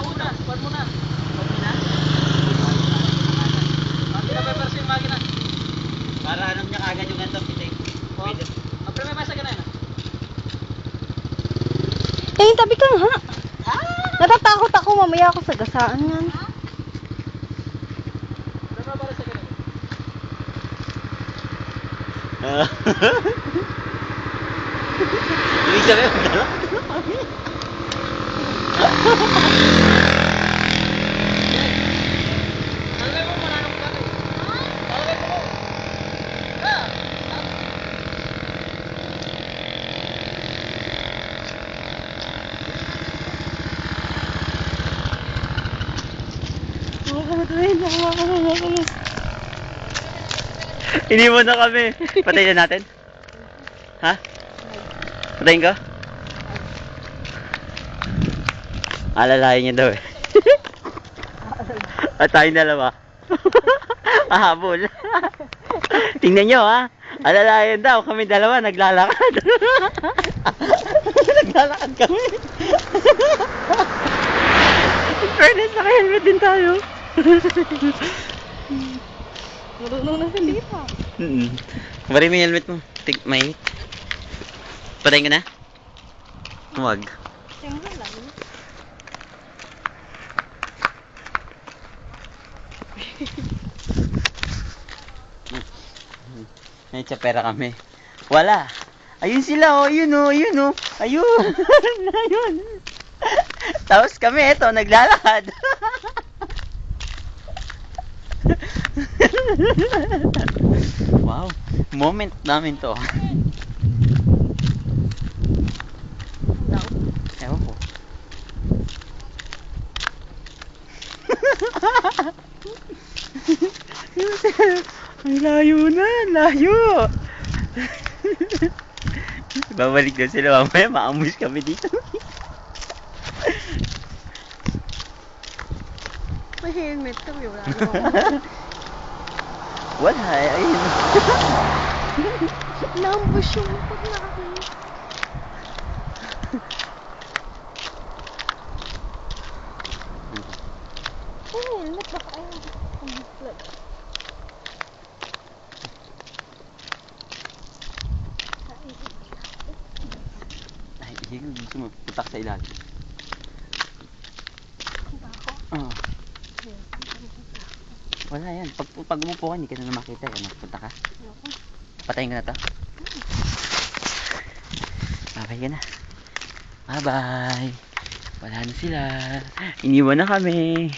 muna. Squad muna. Hindi na peperso yung makina. Para alam niya kagad yung ganito, pitik. Pwede. Apre may masa ka na yun. Eh, tabi ka nga. Natatakot ako, mamaya ako sa gasaan yan. Apre may para sa ka na yun. Ibig sabihin, magdala. Talagay mo, mananong ka. Talagay mo. Iniwan na kami. Patayin na natin. Ha? Patayin ka? Alalayan niya daw eh. At tayong dalawa. Ahabol. Tingnan nyo ha. Alalayan daw. Kami dalawa naglalakad. Naglalakad kami. Fairness, naka-helmet din tayo. Marunong na sa lipa. Bari mo yung helmet mo. Mainit. Patayin ka na? Huwag. Siyempre lang. May tsapera kami. Wala. Ayun sila oh. Ayun oh. Ayun oh. Ayun. Ayun. Tapos kami eto naglalakad. Wow. Moment namin to. Ewan ko. Ang layo na, layo. Babalik na sila mamaya, maamus kami dito. May helmet kami, wala Wala, ayun. Naambush yung pag nakakaya. Ay, helmet baka ayun. Ay, hindi gusto mo putak sa ilalim. Oo. Wala yan. Pag umupo ka, hindi ka na makita. Punta ka. Patayin ka na to. Bye-bye ka na. Bye-bye. Wala na sila. Iniwan na kami.